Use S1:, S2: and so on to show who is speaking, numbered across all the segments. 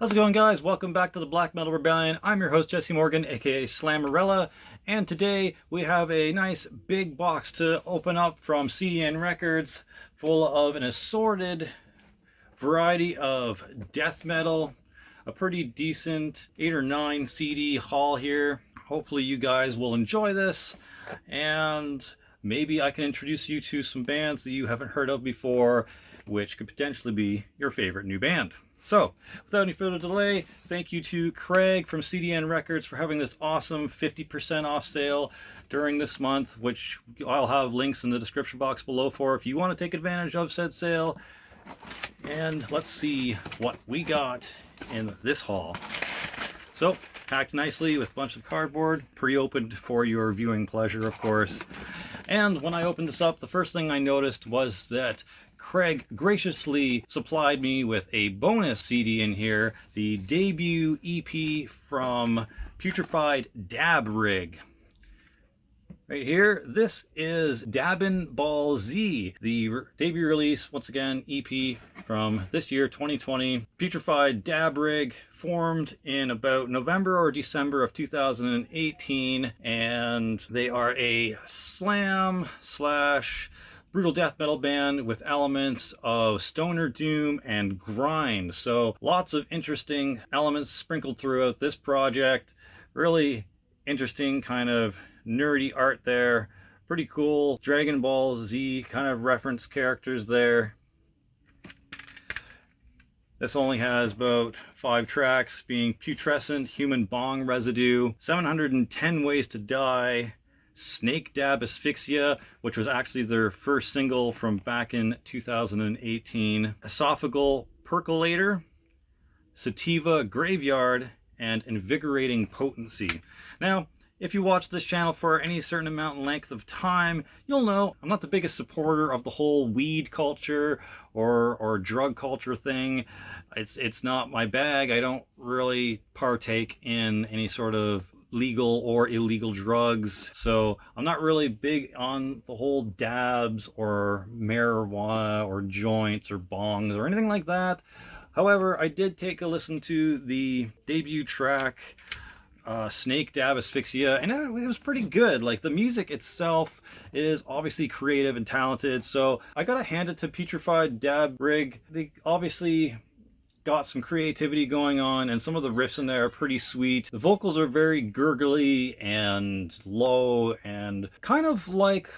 S1: How's it going, guys? Welcome back to the Black Metal Rebellion. I'm your host, Jesse Morgan, aka Slammerella, and today we have a nice big box to open up from CDN Records, full of an assorted variety of death metal. A pretty decent 8 or 9 CD haul here. Hopefully you guys will enjoy this, and maybe I can introduce you to some bands that you haven't heard of before, which could potentially be your favorite new band. So, without any further delay, thank you to Craig from CDN Records for having this awesome 50% off sale during this month, which I'll have links in the description box below for if you want to take advantage of said sale. And let's see what we got in this haul. So, packed nicely with a bunch of cardboard, pre-opened for your viewing pleasure, of course. And when I opened this up, the first thing I noticed was that Craig graciously supplied me with a bonus CD in here, the debut EP from Petrified Dab Rig. Right here, this is Dabbin' Ball Z, the debut release, once again, EP from this year, 2020. Petrified Dab Rig formed in about November or December of 2018, and they are a slam slash brutal death metal band with elements of stoner doom and grind. So lots of interesting elements sprinkled throughout this project. Really interesting kind of nerdy art there. Pretty cool Dragon Ball Z kind of reference characters there. This only has about 5 tracks, being Putrescent, Human Bong Residue, 710 Ways to Die, Snake Dab Asphyxia, which was actually their first single from back in 2018, Esophageal Percolator, Sativa Graveyard, and Invigorating Potency. Now, if you watch this channel for any certain amount and length of time, you'll know I'm not the biggest supporter of the whole weed culture or drug culture thing. It's not my bag. I don't really partake in any sort of legal or illegal drugs, so I'm not really big on the whole dabs or marijuana or joints or bongs or anything like that. However, I did take a listen to the debut track, Snake Dab Asphyxia, and it was pretty good. Like, the music itself is obviously creative and talented, so I gotta hand it to Petrified Dab Rig. They obviously got some creativity going on, and some of the riffs in there are pretty sweet. The vocals are very gurgly and low, and kind of like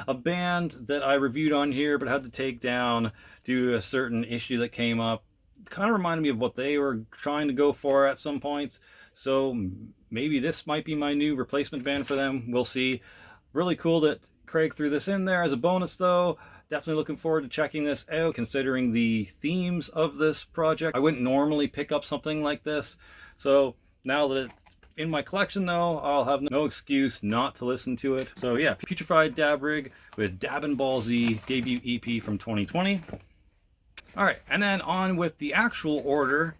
S1: a band that I reviewed on here but had to take down due to a certain issue that came up. Kind of reminded me of what they were trying to go for at some points, so maybe this might be my new replacement band for them. We'll see. Really cool that Craig threw this in there as a bonus, though. Definitely looking forward to checking this out, considering the themes of this project. I wouldn't normally pick up something like this, so now that it's in my collection, though, I'll have no excuse not to listen to it. So yeah, Petrified Dab Rig with Dabbin' Ball Z, debut EP from 2020. Alright, and then on with the actual order.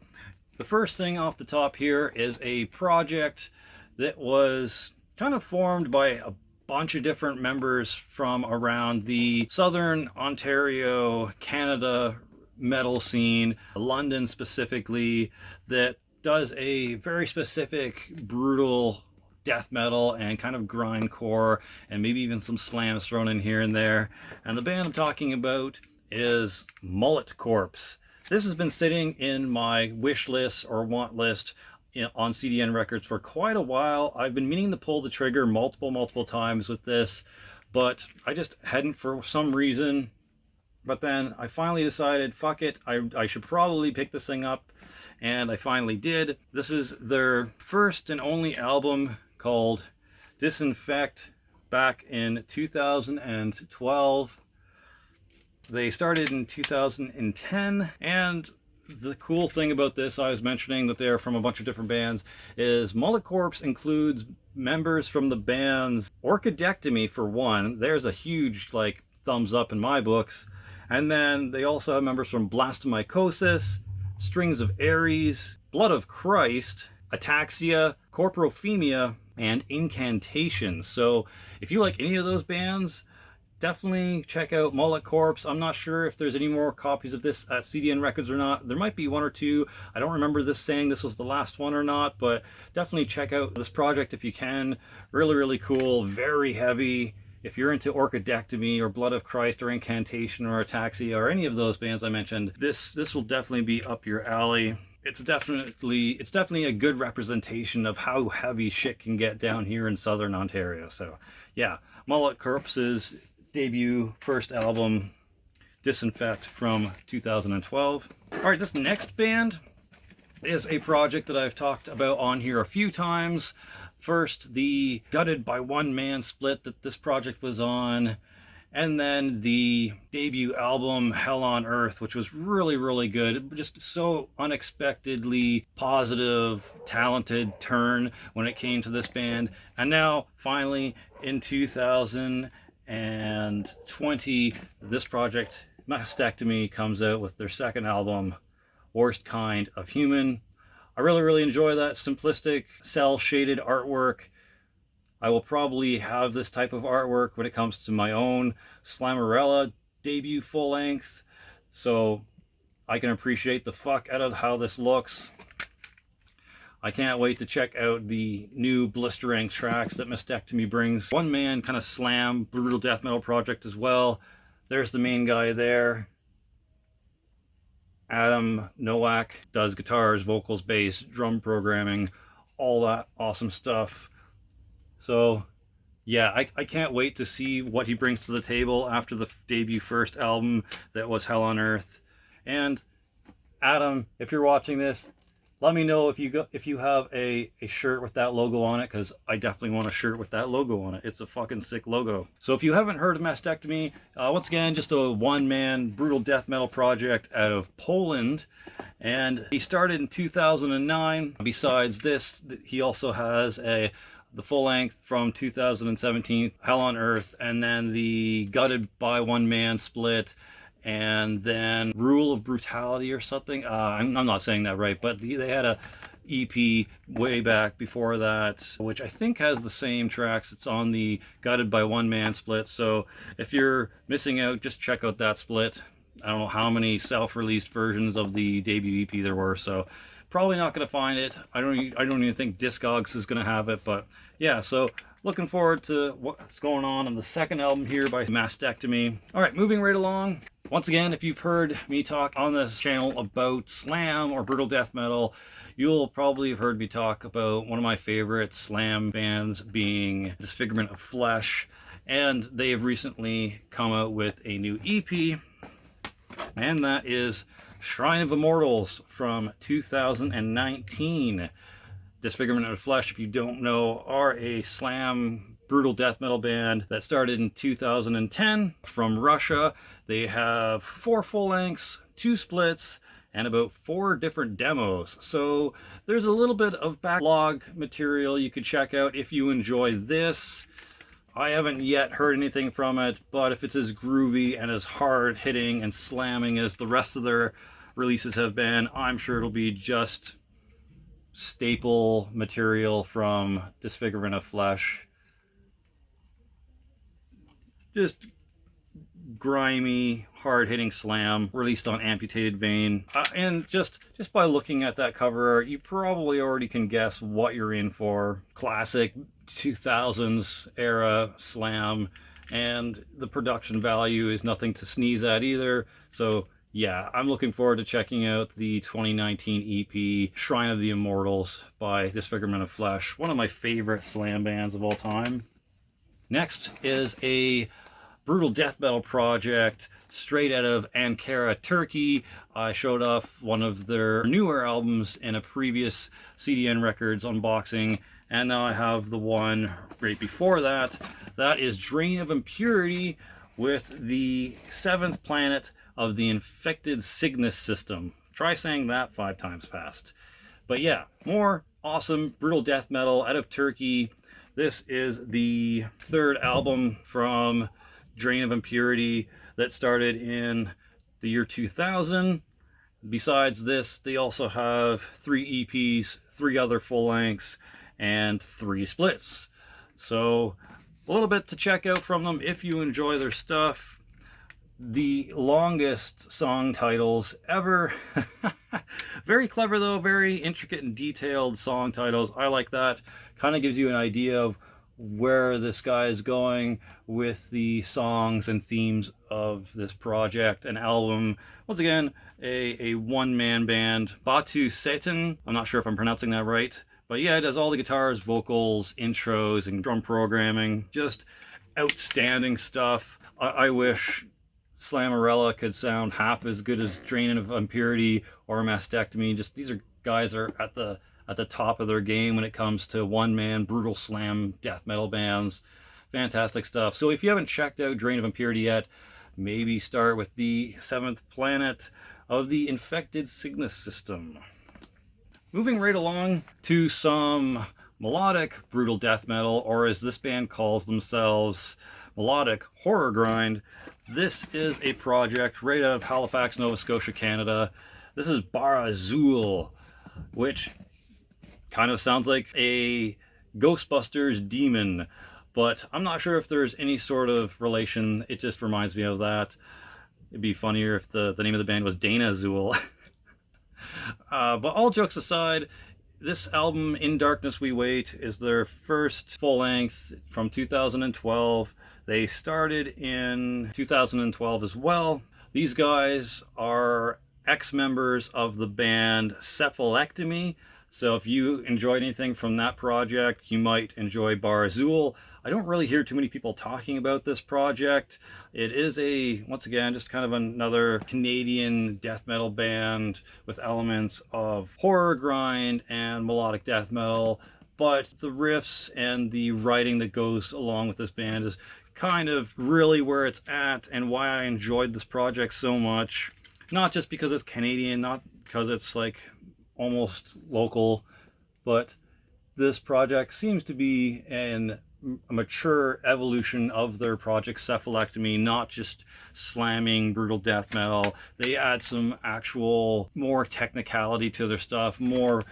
S1: The first thing off the top here is a project that was kind of formed by a bunch of different members from around the southern Ontario, Canada metal scene, London specifically, that does a very specific brutal death metal and kind of grindcore, and maybe even some slams thrown in here and there. And the band I'm talking about is Mullet Corpse. This has been sitting in my wish list or want list on CDN Records for quite a while. I've been meaning to pull the trigger multiple times with this, but I just hadn't for some reason. But then I finally decided, fuck it, I should probably pick this thing up, and I finally did. This is their first and only album, called Disinfect, back in 2012. They started in 2010, and the cool thing about this, I was mentioning that they're from a bunch of different bands, is Mullet Corpse includes members from the bands Orchidectomy, for one. There's a huge, like, thumbs up in my books. And then they also have members from Blastomycosis, Strings of Ares, Blood of Christ, Ataxia, Corporophilia, and Incantation. So if you like any of those bands, definitely check out Mullet Corpse. I'm not sure if there's any more copies of this at CDN Records or not. There might be one or two. I don't remember this saying this was the last one or not, but definitely check out this project if you can. Really, really cool, very heavy. If you're into Orchidectomy or Blood of Christ or Incantation or Ataxia or any of those bands I mentioned, this will definitely be up your alley. It's definitely a good representation of how heavy shit can get down here in southern Ontario. So yeah, Mullet Corpse's debut first album, Disinfect, from 2012. All right, this next band is a project that I've talked about on here a few times. First, the Gutted by One Man split that this project was on, and then the debut album Hell on Earth, which was really, really good. Just so unexpectedly positive, talented turn when it came to this band. And now, finally, in 2020, this project, Mastectomy, comes out with their second album, Worst Kind of Human. I really, really enjoy that simplistic, cel-shaded artwork. I will probably have this type of artwork when it comes to my own Slammerella debut full length, so I can appreciate the fuck out of how this looks. I can't wait to check out the new blistering tracks that Mastectomy brings. One man kind of slam, brutal death metal project as well. There's the main guy there. Adam Nowak does guitars, vocals, bass, drum programming, all that awesome stuff. So yeah, I can't wait to see what he brings to the table after the debut first album that was Hell on Earth. And Adam, if you're watching this, let me know if you have a shirt with that logo on it, because I definitely want a shirt with that logo on it. It's a fucking sick logo. So if you haven't heard of Mastectomy, once again, just a one-man brutal death metal project out of Poland. And he started in 2009. Besides this, he also has the full length from 2017, Hell on Earth, and then the Gutted by One Man split, and then Rule of Brutality or something. I'm not saying that right, but they had a EP way back before that, which I think has the same tracks. It's on the Gutted by One Man split. So if you're missing out, just check out that split. I don't know how many self-released versions of the debut EP there were, so probably not going to find it. I don't even think Discogs is going to have it, but yeah, so looking forward to what's going on the second album here by Mastectomy. All right, moving right along. Once again, if you've heard me talk on this channel about slam or brutal death metal, you'll probably have heard me talk about one of my favorite slam bands being Disfigurement of Flesh, and they have recently come out with a new EP, and that is Shrine of Immortals from 2019. Disfigurement of Flesh, if you don't know, are a slam brutal death metal band that started in 2010 from Russia. They have 4 full lengths, 2 splits, and about 4 different demos. So there's a little bit of backlog material you could check out if you enjoy this. I haven't yet heard anything from it, but if it's as groovy and as hard hitting and slamming as the rest of their releases have been, I'm sure it'll be just staple material from Disfigurement of Flesh. Just grimy, hard-hitting slam released on Amputated Vein. And just by looking at that cover art, you probably already can guess what you're in for. Classic 2000s era slam, and the production value is nothing to sneeze at either. So yeah, I'm looking forward to checking out the 2019 EP, Shrine of the Immortals by Disfigurement of Flesh, one of my favorite slam bands of all time. Next is a brutal death metal project straight out of Ankara, Turkey. I showed off one of their newer albums in a previous CDN Records unboxing, and now I have the one right before that. That is Drain of Impurity with the 7th planet of the infected Cygnus system. Try saying that 5 times fast. But yeah, more awesome brutal death metal out of Turkey. This is the 3rd album from Drain of Impurity that started in the year 2000. Besides this, they also have 3 EPs, 3 other full lengths, and 3 splits. So A little bit to check out from them if you enjoy their stuff. The longest song titles ever. Very clever though, very intricate and detailed song titles. I like that. Kind of gives you an idea of where this guy is going with the songs and themes of this project and album. Once again, a one-man band. Batu Satan, I'm not sure if I'm pronouncing that right, but yeah, it does all the guitars, vocals, intros, and drum programming. Just outstanding stuff. I wish Slammerella could sound half as good as Draining of Impurity or Mastectomy. Just these are guys that are at the top of their game when it comes to one-man brutal slam death metal bands. Fantastic stuff. So if you haven't checked out Drain of Impurity yet, maybe start with the Seventh Planet of the Infected Cygnus system. Moving right along to some melodic brutal death metal, or as this band calls themselves, melodic horror grind. This is a project right out of Halifax, Nova Scotia, Canada. This is Bara Zul, which kind of sounds like a Ghostbusters demon, but I'm not sure if there's any sort of relation. It just reminds me of that. It'd be funnier if the name of the band was Dana Zul. But all jokes aside, this album, In Darkness We Wait, is their first full-length from 2012. They started in 2012 as well. These guys are ex-members of the band Cephalectomy. So if you enjoyed anything from that project, you might enjoy Bara Zul. I don't really hear too many people talking about this project. It is once again, just kind of another Canadian death metal band with elements of horror grind and melodic death metal. But the riffs and the writing that goes along with this band is kind of really where it's at and why I enjoyed this project so much. Not just because it's Canadian, not because it's like almost local, but this project seems to be a mature evolution of their project Cephalectomy, not just slamming brutal death metal. They add some actual more technicality to their stuff, more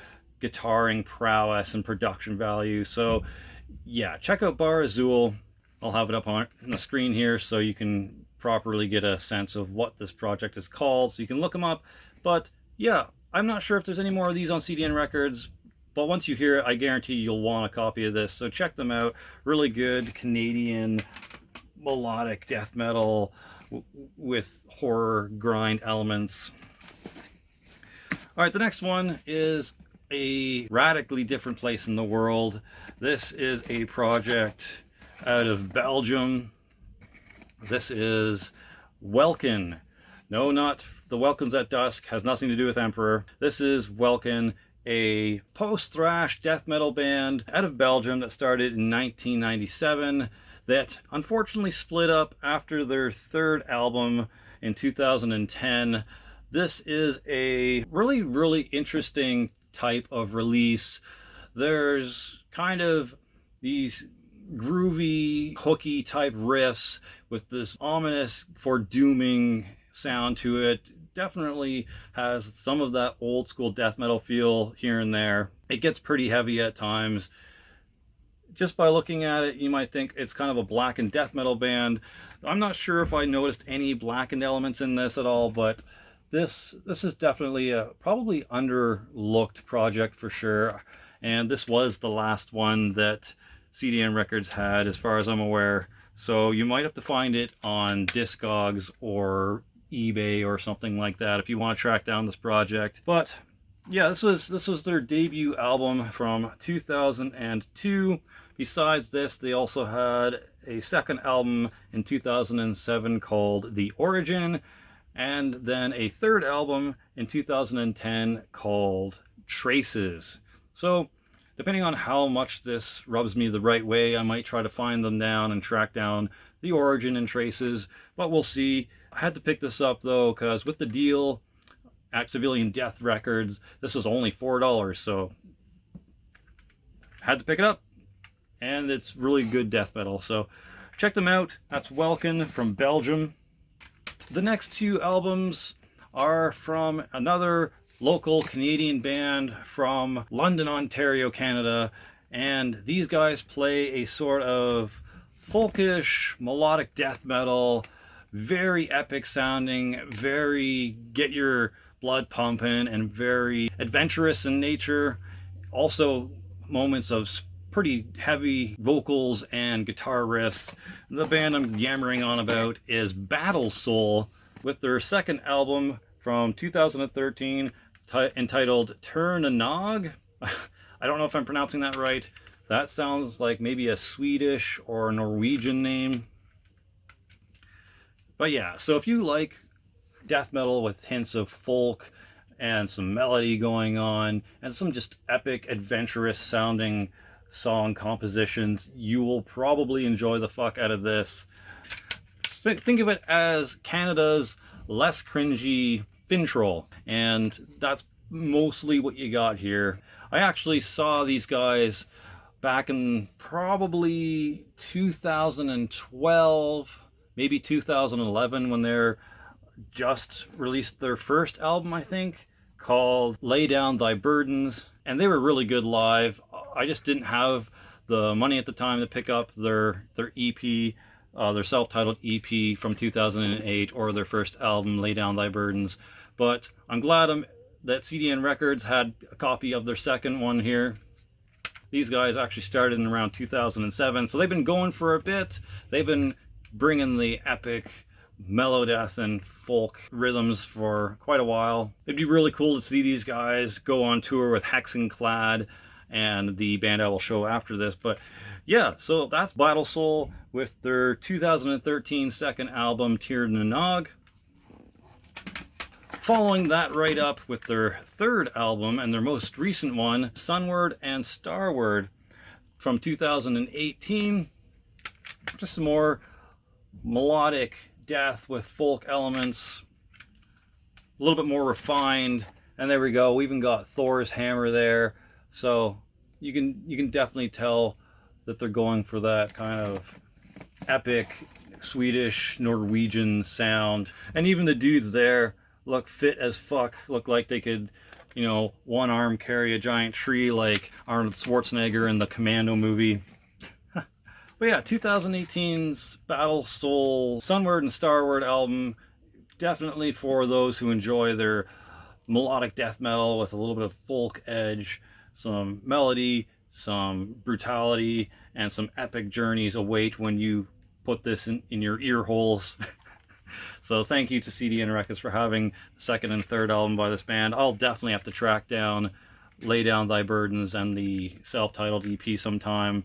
S1: guitaring prowess and production value. So yeah, check out Bara Zul. I'll have it up on the screen here so you can properly get a sense of what this project is called, so you can look them up. But yeah, I'm not sure if there's any more of these on CDN Records, but once you hear it, I guarantee you'll want a copy of this. So check them out. Really good Canadian melodic death metal with horror grind elements. All right, the next one is a radically different place in the world. This is a project out of Belgium. This is Welkin. No, not the Welkins at Dusk, has nothing to do with Emperor. This is Welkin, a post-thrash death metal band out of Belgium that started in 1997 that unfortunately split up after their third album in 2010. This is a really interesting type of release. There's kind of these groovy, hooky type riffs with this ominous, foredooming sound to it. Definitely has some of that old school death metal feel here and there. It gets pretty heavy at times. Just by looking at it, you might think it's kind of a blackened death metal band. I'm not sure if I noticed any blackened elements in this at all, but this is definitely a probably underlooked project for sure. And this was the last one that CDN Records had, as far as I'm aware. So you might have to find it on Discogs or eBay or something like that if you want to track down this project. But yeah, this was their debut album from 2002. Besides this, they also had a second album in 2007 called The Origin, and then a third album in 2010 called Traces. So depending on how much this rubs me the right way, I might try to find them down and track down The Origin and Traces, but we'll see. I had to pick this up though, because with the deal at Civilian Death Records, this was only $4, so had to pick it up. And it's really good death metal, so check them out. That's Welkin from Belgium. The next two albums are from another local Canadian band from London, Ontario, Canada, and these guys play a sort of folkish, melodic death metal, very epic sounding, very get your blood pumping, and very adventurous in nature. Also moments of pretty heavy vocals and guitar riffs. The band I'm yammering on about is Bara Zul, with their second album from 2013 entitled Turn a Nog. I don't know if I'm pronouncing that right. That sounds like maybe a Swedish or Norwegian name. But yeah, so if you like death metal with hints of folk and some melody going on and some just epic, adventurous sounding song compositions, you will probably enjoy the fuck out of this. Think of it as Canada's less cringy Fintroll, and that's mostly what you got here. I actually saw these guys back in probably 2012, maybe 2011, when they're just released their first album, I think, called Lay Down Thy Burdens, and they were really good live. I just didn't have the money at the time to pick up their EP, their self-titled EP from 2008, or their first album, Lay Down Thy Burdens. But I'm glad that CDN Records had a copy of their second one here. These guys actually started in around 2007, so they've been going for a bit. They've been bringing the epic melodeath and folk rhythms for quite a while. It'd be really cool to see these guys go on tour with Hexenclad and the band I will show after this. But yeah, so that's Bara Zul with their 2013 second album, Turn a Nog. Following that right up with their third album and their most recent one, Sunward and Starward, from 2018. Just some more melodic death with folk elements, a little bit more refined. And there we go, we even got Thor's hammer there, so you can definitely tell that they're going for that kind of epic Swedish Norwegian sound. And even the dudes there look fit as fuck, look like they could, you know, one arm carry a giant tree like Arnold Schwarzenegger in the Commando movie. But yeah, 2018's Bara Zul Sunward and Starward album, definitely for those who enjoy their melodic death metal with a little bit of folk edge, some melody, some brutality, and some epic journeys await when you put this in your ear holes. So thank you to CDN Records for having the second and third album by this band. I'll definitely have to track down Lay Down Thy Burdens and the self-titled EP sometime.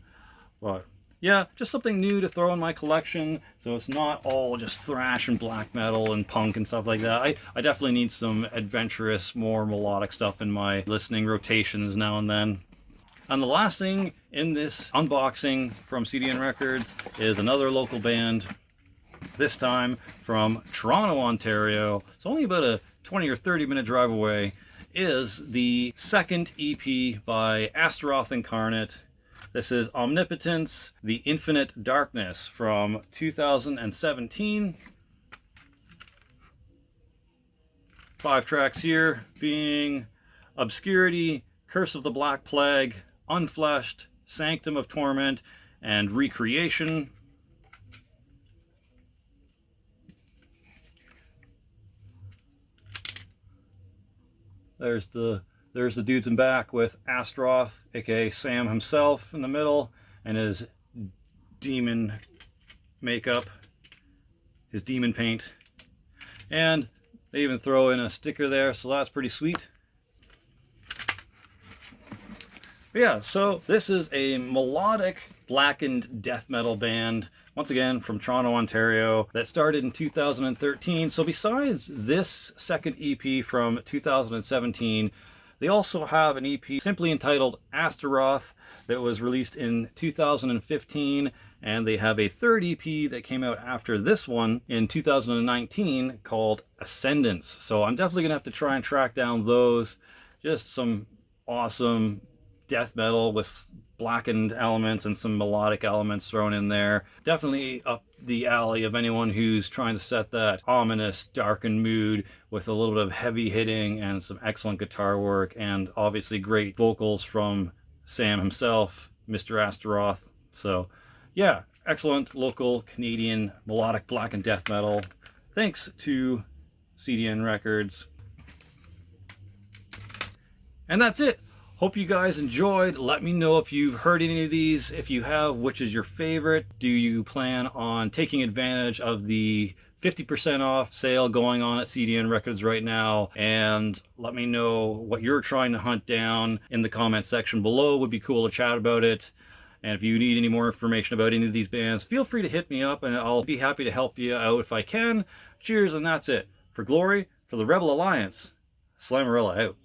S1: But yeah, just something new to throw in my collection, so it's not all just thrash and black metal and punk and stuff like that. I definitely need some adventurous, more melodic stuff in my listening rotations now and then. And the last thing in this unboxing from CDN Records is another local band, this time from Toronto, Ontario. It's only about a 20 or 30 minute drive away. Is the second EP by Asteroth Incarnate. This is Omnipotence, the Infinite Darkness from 2017. 5 tracks here, being Obscurity, Curse of the Black Plague, Unfleshed, Sanctum of Torment, and Recreation. There's the dudes in back with Asteroth, aka Sam himself, in the middle, and his demon makeup, his demon paint. And they even throw in a sticker there, so that's pretty sweet. But yeah, so this is a melodic blackened death metal band, once again from Toronto, Ontario, that started in 2013. So besides this second EP from 2017, they also have an EP simply entitled Asteroth that was released in 2015, and they have a third EP that came out after this one in 2019 called Ascendance. So I'm definitely gonna have to try and track down those. Just some awesome death metal with blackened elements and some melodic elements thrown in there. Definitely up the alley of anyone who's trying to set that ominous, darkened mood with a little bit of heavy hitting and some excellent guitar work, and obviously great vocals from Sam himself, Mr. Asteroth. So yeah, excellent local Canadian melodic black and death metal. Thanks to CDN Records. And that's it. Hope you guys enjoyed. Let me know if you've heard any of these. If you have, which is your favorite? Do you plan on taking advantage of the 50% off sale going on at CDN Records right now? And let me know what you're trying to hunt down in the comment section below. It would be cool to chat about it. And if you need any more information about any of these bands, feel free to hit me up and I'll be happy to help you out if I can. Cheers, and that's it. For glory, for the Rebel Alliance, Slammerella out.